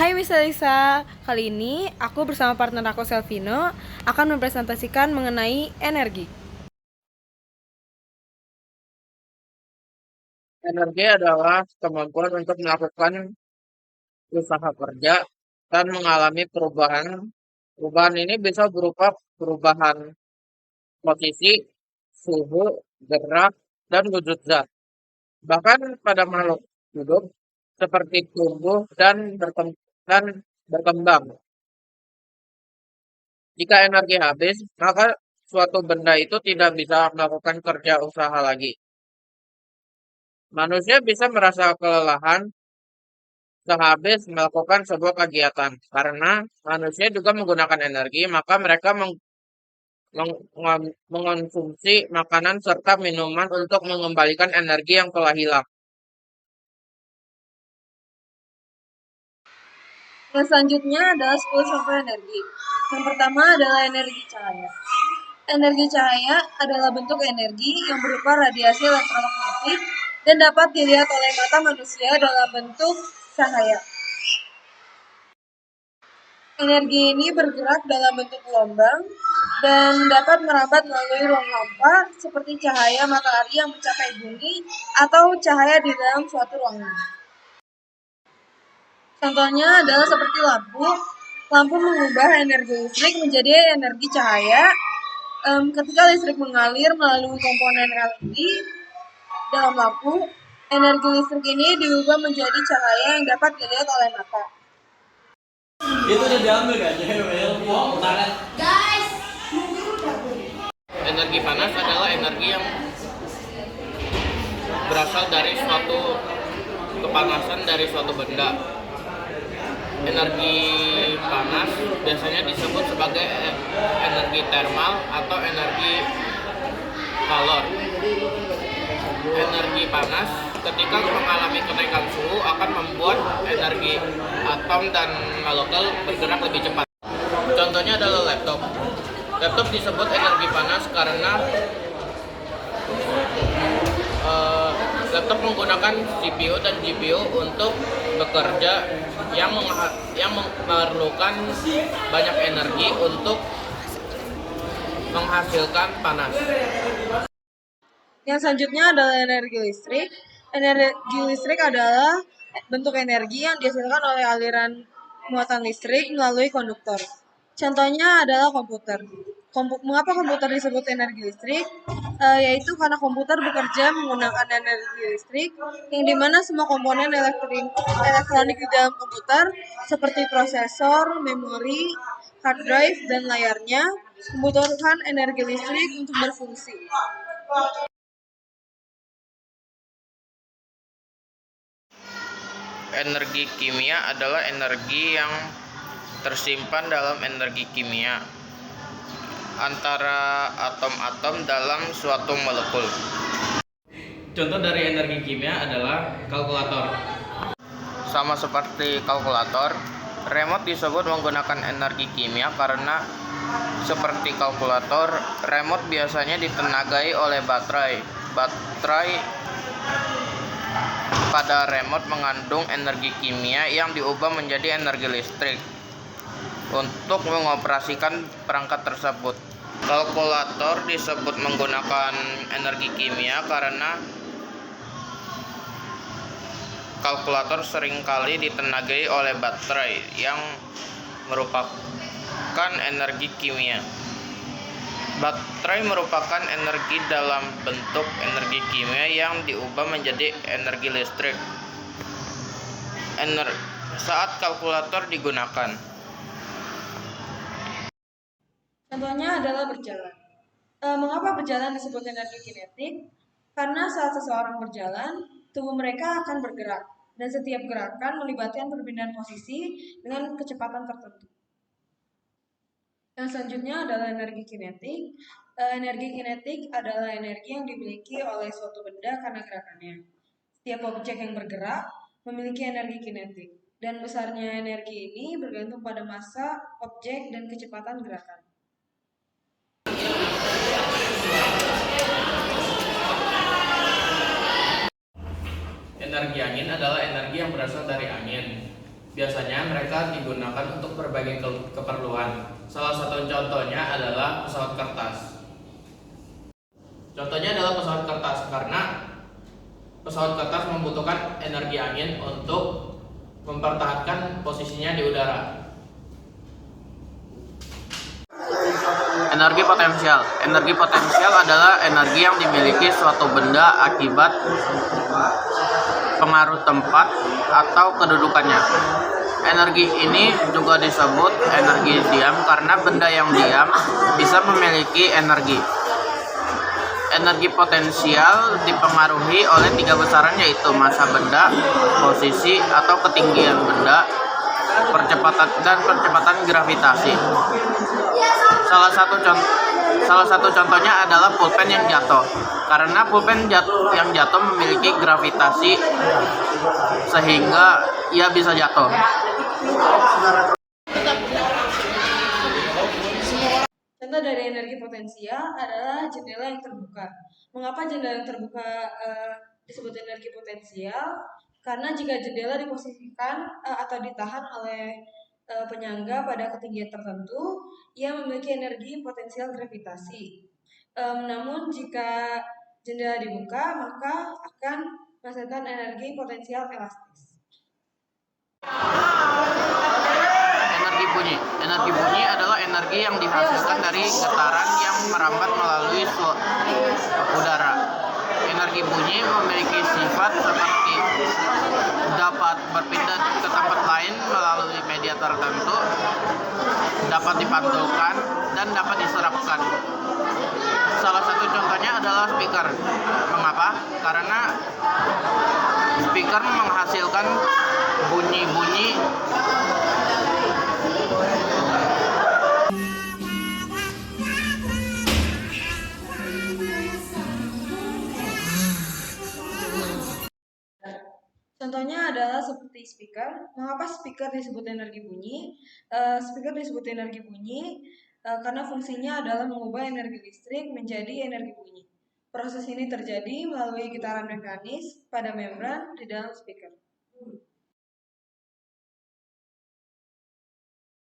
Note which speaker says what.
Speaker 1: Hai Miss Elisa, kali ini aku bersama partner aku Selvino akan mempresentasikan mengenai energi.
Speaker 2: Energi adalah kemampuan untuk melakukan usaha kerja dan mengalami perubahan. Perubahan ini bisa berupa perubahan posisi, suhu, gerak, dan wujud zat. Bahkan pada makhluk hidup seperti tumbuh dan berkembang. Jika energi habis, maka suatu benda itu tidak bisa melakukan kerja usaha lagi. Manusia bisa merasa kelelahan sehabis melakukan sebuah kegiatan. Karena manusia juga menggunakan energi, maka mereka mengonsumsi makanan serta minuman untuk mengembalikan energi yang telah hilang.
Speaker 3: Yang selanjutnya adalah 10 contoh energi. Yang pertama adalah energi cahaya. Energi cahaya adalah bentuk energi yang berupa radiasi elektromagnetik dan dapat dilihat oleh mata manusia dalam bentuk cahaya. Energi ini bergerak dalam bentuk gelombang dan dapat merambat melalui ruang hampa seperti cahaya matahari yang mencapai bumi atau cahaya di dalam suatu ruangan. Contohnya adalah seperti lampu. Lampu mengubah energi listrik menjadi energi cahaya. Ketika listrik mengalir melalui komponen LED dalam lampu, energi listrik ini diubah menjadi cahaya yang dapat dilihat oleh mata.
Speaker 4: Itu udah diambil kan?
Speaker 2: Energi panas adalah energi yang berasal dari suatu kepanasan dari suatu benda. Energi panas biasanya disebut sebagai energi termal atau energi kalor. Energi panas ketika mengalami kenaikan suhu akan membuat energi atom dan molekul bergerak lebih cepat. Contohnya adalah laptop. Laptop disebut energi panas karena laptop menggunakan CPU dan GPU untuk bekerja yang memerlukan banyak energi untuk menghasilkan panas.
Speaker 3: Yang selanjutnya adalah energi listrik. Energi listrik adalah bentuk energi yang dihasilkan oleh aliran muatan listrik melalui konduktor. Contohnya adalah komputer. Mengapa komputer disebut energi listrik? Yaitu karena komputer bekerja menggunakan energi listrik, yang dimana semua komponen elektronik di dalam komputer, seperti prosesor, memori, hard drive, dan layarnya, membutuhkan energi listrik untuk berfungsi.
Speaker 2: Energi kimia adalah energi yang tersimpan dalam energi kimia antara atom-atom dalam suatu molekul.
Speaker 4: Contoh dari energi kimia adalah kalkulator.
Speaker 2: Sama seperti kalkulator, remote disebut menggunakan energi kimia karena seperti kalkulator, remote biasanya ditenagai oleh baterai. Baterai pada remote mengandung energi kimia yang diubah menjadi energi listrik untuk mengoperasikan perangkat tersebut. Kalkulator disebut menggunakan energi kimia karena kalkulator seringkali ditenagai oleh baterai yang merupakan energi kimia. Baterai merupakan energi dalam bentuk energi kimia yang diubah menjadi energi listrik saat kalkulator digunakan.
Speaker 3: Contohnya adalah berjalan. Mengapa berjalan disebut energi kinetik? Karena saat seseorang berjalan, tubuh mereka akan bergerak, dan setiap gerakan melibatkan perpindahan posisi dengan kecepatan tertentu. Yang selanjutnya adalah energi kinetik. Energi kinetik adalah energi yang dimiliki oleh suatu benda karena gerakannya. Setiap objek yang bergerak memiliki energi kinetik, dan besarnya energi ini bergantung pada massa objek dan kecepatan gerakan.
Speaker 4: Energi angin adalah energi yang berasal dari angin. Biasanya mereka digunakan untuk berbagai keperluan. Salah satu contohnya adalah pesawat kertas. Contohnya adalah pesawat kertas karena pesawat kertas membutuhkan energi angin untuk mempertahankan posisinya di udara.
Speaker 2: Energi potensial. Energi potensial adalah energi yang dimiliki suatu benda akibat pengaruh tempat atau kedudukannya. Energi ini juga disebut energi diam karena benda yang diam bisa memiliki energi. Energi potensial dipengaruhi oleh tiga besaran, yaitu massa benda, posisi atau ketinggian benda, percepatan gravitasi. Salah satu contohnya adalah pulpen yang jatuh. Karena pulpen yang jatuh memiliki gravitasi sehingga ia bisa jatuh.
Speaker 3: Contoh dari energi potensial adalah jendela yang terbuka. Mengapa jendela yang terbuka disebut energi potensial? Karena jika jendela diposisikan atau ditahan oleh penyangga pada ketinggian tertentu, ia memiliki energi potensial gravitasi. Namun jika jendela dibuka, maka akan menghasilkan energi potensial elastis.
Speaker 2: Energi bunyi adalah energi yang dihasilkan dari getaran yang merambat melalui udara. Energi bunyi memiliki sifat seperti dapat berpindah ke tempat lain melalui media tertentu, dapat dipantulkan, dan dapat diserapkan. Salah satu contohnya adalah speaker. Mengapa? Karena speaker menghasilkan bunyi-bunyi
Speaker 3: Contohnya adalah seperti speaker. Mengapa speaker disebut energi bunyi? Speaker disebut energi bunyi karena fungsinya adalah mengubah energi listrik menjadi energi bunyi. Proses ini terjadi melalui getaran mekanis pada membran di dalam speaker.